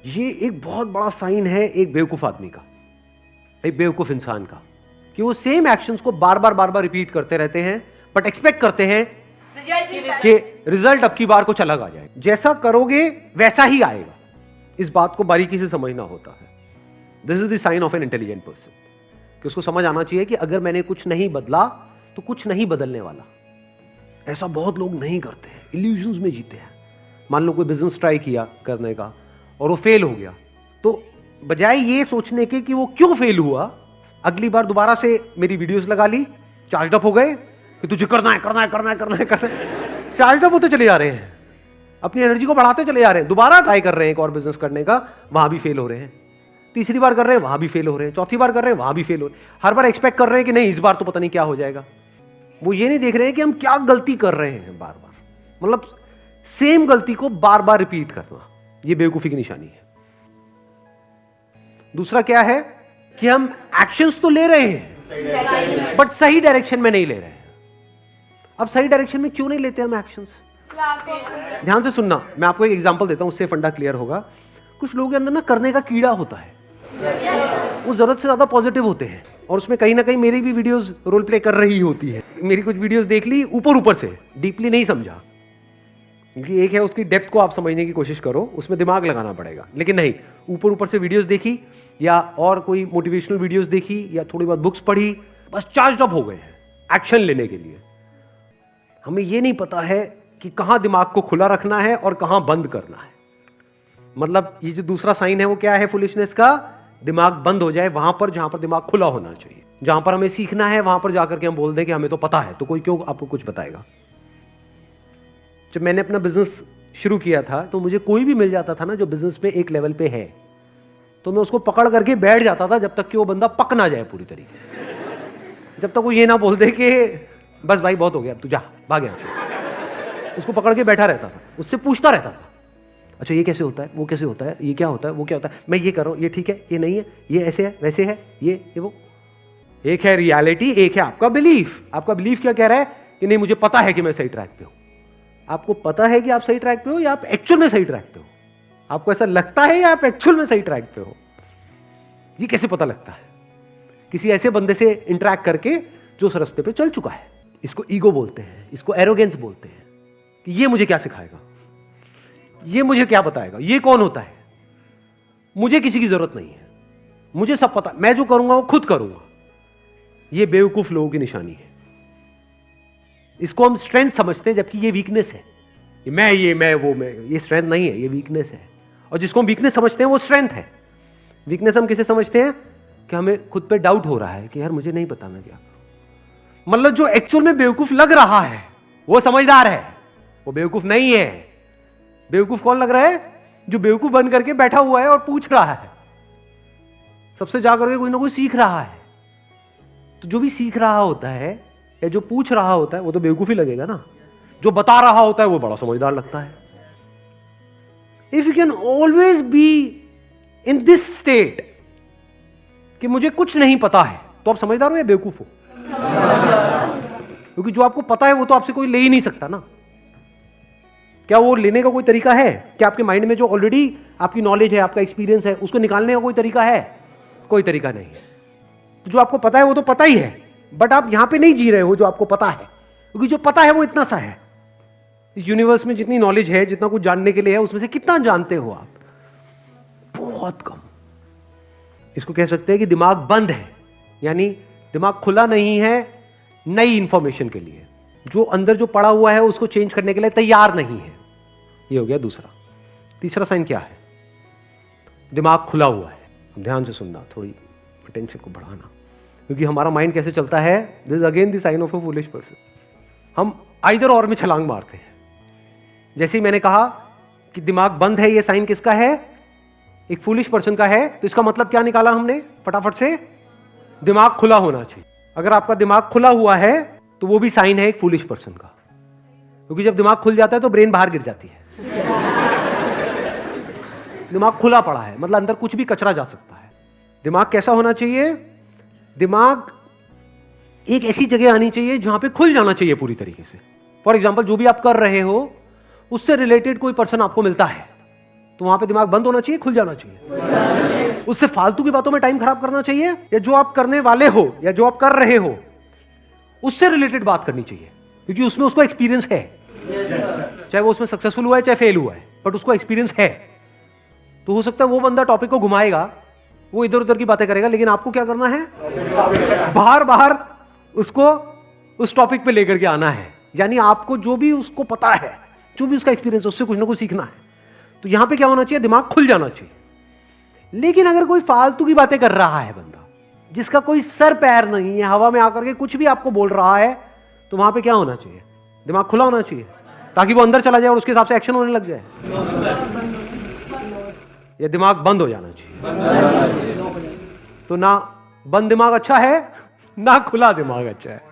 ये एक बहुत बड़ा साइन है एक बेवकूफ आदमी का, एक बेवकूफ इंसान का, कि वो सेम एक्शंस को बार बार रिपीट करते रहते हैं, बट एक्सपेक्ट करते हैं कि रिजल्ट अब की बार को अलग आ जाए। जैसा करोगे वैसा ही आएगा। इस बात को बारीकी से समझना होता है। This is the sign of an intelligent person, कि उसको समझ आना चाहिए कि अगर मैंने कुछ नहीं बदला तो कुछ नहीं बदलने वाला। ऐसा बहुत लोग नहीं करते हैं, इल्यूजन्स में जीते हैं। मान लो कोई बिजनेस ट्राई किया करने का और वो फेल हो गया, तो बजाय ये सोचने के कि वो क्यों फेल हुआ, अगली बार दोबारा से मेरी वीडियोस लगा ली, चार्ज अप हो गए कि तुझे करना है। चार्ज अप होते चले जा रहे हैं, अपनी एनर्जी को बढ़ाते चले जा रहे हैं, दोबारा ट्राई कर रहे हैं एक और बिजनेस करने का, वहां भी फेल हो रहे हैं। तीसरी बार कर रहे हैं, वहां भी फेल हो रहे हैं। चौथी बार कर रहे हैं, वहां भी फेल हो रहे हैं। हर बार एक्सपेक्ट कर रहे हैं कि नहीं इस बार तो पता नहीं क्या हो जाएगा। वो ये नहीं देख रहे हैं कि हम क्या गलती कर रहे हैं बार बार, मतलब सेम गलती को बार बार रिपीट करना, ये बेवकूफी की निशानी है। दूसरा क्या है कि हम एक्शंस तो ले रहे हैं बट सही डायरेक्शन में नहीं ले रहे हैं। अब सही डायरेक्शन में क्यों नहीं लेते हम एक्शंस? ध्यान से सुनना, मैं आपको एक एग्जांपल देता हूं, उससे फंडा क्लियर होगा। कुछ लोगों के अंदर ना करने का कीड़ा होता है, वो जरूरत से ज्यादा पॉजिटिव होते हैं, और उसमें कहीं ना कहीं मेरी भी वीडियोस रोल प्ले कर रही होती है। मेरी कुछ वीडियोस देख ली ऊपर से, डीपली नहीं समझा, क्योंकि एक है उसकी डेप्थ को आप समझने की कोशिश करो, उसमें दिमाग लगाना पड़ेगा। लेकिन नहीं, ऊपर से वीडियोस देखी या और कोई मोटिवेशनल वीडियोस देखी या थोड़ी बहुत बुक्स पढ़ी, बस चार्ज अप हो गए हैं एक्शन लेने के लिए। हमें यह नहीं पता है कि कहां दिमाग को खुला रखना है और कहां बंद करना है। मतलब ये जो दूसरा साइन है वो क्या है फुलिशनेस का? दिमाग बंद हो जाए वहां पर जहां पर दिमाग खुला होना चाहिए। जहां पर हमें सीखना है वहां पर जाकर के हम बोल दें कि हमें तो पता है, तो कोई क्यों आपको कुछ बताएगा। जब मैंने अपना बिजनेस शुरू किया था तो मुझे कोई भी मिल जाता था ना जो बिजनेस पे एक लेवल पे है, तो मैं उसको पकड़ करके बैठ जाता था जब तक कि वो बंदा पक ना जाए पूरी तरीके से। जब तक वो ये ना बोल दे कि बस भाई बहुत हो गया, अब तू जा, भाग यहां से। उसको पकड़ के बैठा रहता था, उससे पूछता रहता था, अच्छा ये कैसे होता है, वो कैसे होता है, ये क्या होता है, वो क्या होता है, मैं ये कर रहा हूं, ये ठीक है, ये नहीं है, ये ऐसे है, वैसे है, ये वो। एक है रियलिटी, एक है आपका बिलीफ। आपका बिलीफ क्या कह रहा है कि नहीं मुझे पता है कि मैं सही ट्रैक पे हूं। आपको पता है कि आप सही ट्रैक पे हो या आप एक्चुअल में सही ट्रैक पे हो? आपको ऐसा लगता है या आप एक्चुअल में सही ट्रैक पे हो? ये कैसे पता लगता है? किसी ऐसे बंदे से इंटरैक्ट करके जो उस रास्ते पे चल चुका है। इसको ईगो बोलते हैं, इसको एरोगेंस बोलते हैं, कि ये मुझे क्या सिखाएगा, ये मुझे क्या बताएगा, ये कौन होता है, मुझे किसी की जरूरत नहीं है, मुझे सब पता, मैं जो करूंगा वो खुद करूंगा। ये बेवकूफ लोगों की निशानी है। इसको हम स्ट्रेंथ समझते हैं जबकि ये वीकनेस है। मैं वो मैं, ये स्ट्रेंथ नहीं है, ये वीकनेस है। और जिसको हम वीकनेस समझते हैं वो स्ट्रेंथ है। वीकनेस हम किसे समझते हैं कि हमें खुद पे डाउट हो रहा है कि यार मुझे नहीं पता मैं क्या करूं। मतलब जो एक्चुअल में बेवकूफ लग रहा है वो समझदार है, वो बेवकूफ नहीं है। बेवकूफ कौन लग रहा है? जो बेवकूफ बन करके बैठा हुआ है और पूछ रहा है, सबसे जाकर के कोई ना कोई सीख रहा है। तो जो भी सीख रहा होता है या जो पूछ रहा होता है वो तो बेवकूफ ही लगेगा ना। जो बता रहा होता है वो बड़ा समझदार लगता है। If you can always be in this state कि मुझे कुछ नहीं पता है, तो आप समझदार हो या बेवकूफ हो? क्योंकि जो आपको पता है वो तो आपसे कोई ले ही नहीं सकता ना। क्या वो लेने का कोई तरीका है? क्या आपके माइंड में जो ऑलरेडी आपकी नॉलेज है, आपका एक्सपीरियंस है, उसको निकालने का कोई तरीका है? कोई तरीका नहीं है। तो जो आपको पता है वो तो पता ही है, बट आप यहां पे नहीं जी रहे हो जो आपको पता है, क्योंकि जो पता है वो इतना सा है। इस यूनिवर्स में जितनी नॉलेज है, जितना कुछ जानने के लिए है, उसमें से कितना जानते हो आप? बहुत कम। इसको कह सकते हैं कि दिमाग बंद है, यानी दिमाग खुला नहीं है नई इंफॉर्मेशन के लिए। जो अंदर जो पड़ा हुआ है उसको चेंज करने के लिए तैयार नहीं है। ये हो गया दूसरा। तीसरा साइन क्या है? दिमाग खुला हुआ है। ध्यान से सुनना, थोड़ी अटेंशन को बढ़ाना, क्योंकि हमारा माइंड कैसे चलता है, this is again the sign of a foolish person. हम आइदर और में छलांग मारते हैं। जैसे ही मैंने कहा कि दिमाग बंद है, ये साइन किसका है? एक फूलिश पर्सन का है। तो इसका मतलब क्या निकाला हमने फटाफट से? दिमाग खुला होना चाहिए। अगर आपका दिमाग खुला हुआ है तो वो भी साइन है एक फूलिश पर्सन का, क्योंकि जब दिमाग खुल जाता है तो ब्रेन बाहर गिर जाती है। दिमाग खुला पड़ा है मतलब अंदर कुछ भी कचरा जा सकता है। दिमाग कैसा होना चाहिए? दिमाग एक ऐसी जगह आनी चाहिए जहां पे खुल जाना चाहिए पूरी तरीके से। फॉर एग्जाम्पल, जो भी आप कर रहे हो उससे रिलेटेड कोई पर्सन आपको मिलता है तो वहां पे दिमाग बंद होना चाहिए, खुल जाना चाहिए? उससे फालतू की बातों में टाइम खराब करना चाहिए, या जो आप करने वाले हो या जो आप कर रहे हो उससे रिलेटेड बात करनी चाहिए? क्योंकि उसमें उसको एक्सपीरियंस है, चाहे वो उसमें सक्सेसफुल हुआ है चाहे फेल हुआ है, बट उसको एक्सपीरियंस है। तो हो सकता है वो बंदा टॉपिक को घुमाएगा, वो इधर उधर की बातें करेगा, लेकिन आपको क्या करना है? बार बार उसको उस टॉपिक पे लेकर के आना है। यानी आपको जो भी उसको पता है, जो भी उसका एक्सपीरियंस है, उससे कुछ ना कुछ सीखना है। तो यहां पे क्या होना चाहिए? दिमाग खुल जाना चाहिए। लेकिन अगर कोई फालतू की बातें कर रहा है बंदा, जिसका कोई सर पैर नहीं है, हवा में आकर के कुछ भी आपको बोल रहा है, तो वहां पे क्या होना चाहिए? दिमाग खुला होना चाहिए, ताकि वो अंदर चला जाए और उसके हिसाब से एक्शन होने लग जाए। या दिमाग बंद हो जाना चाहिए? तो ना बंद दिमाग अच्छा है, ना खुला दिमाग अच्छा है।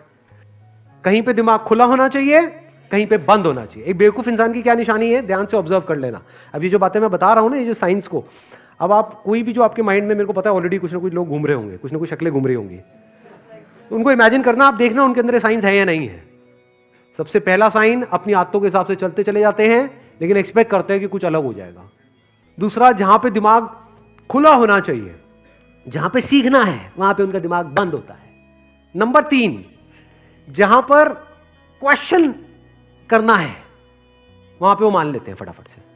कहीं पे दिमाग खुला होना चाहिए, कहीं पे बंद होना चाहिए। एक बेवकूफ इंसान की क्या निशानी है? ध्यान से ऑब्जर्व कर लेना। अब ये जो बातें मैं बता रहा हूं ना, ये जो साइंस को, अब आप कोई भी जो आपके माइंड में, मेरे को पता है ऑलरेडी कुछ ना कुछ लोग घूम रहे होंगे, कुछ ना कुछ शक्लें घूम रही होंगी, उनको इमेजिन करना, आप देखना उनके अंदर साइंस है या नहीं है। सबसे पहला साइन, अपनी आदतों के हिसाब से चलते चले जाते हैं, लेकिन एक्सपेक्ट करते हैं कि कुछ अलग हो जाएगा। दूसरा, जहां पे दिमाग खुला होना चाहिए, जहां पे सीखना है, वहां पे उनका दिमाग बंद होता है। नंबर 3, जहां पर क्वेश्चन करना है, वहां पे वो मान लेते हैं फटाफट से।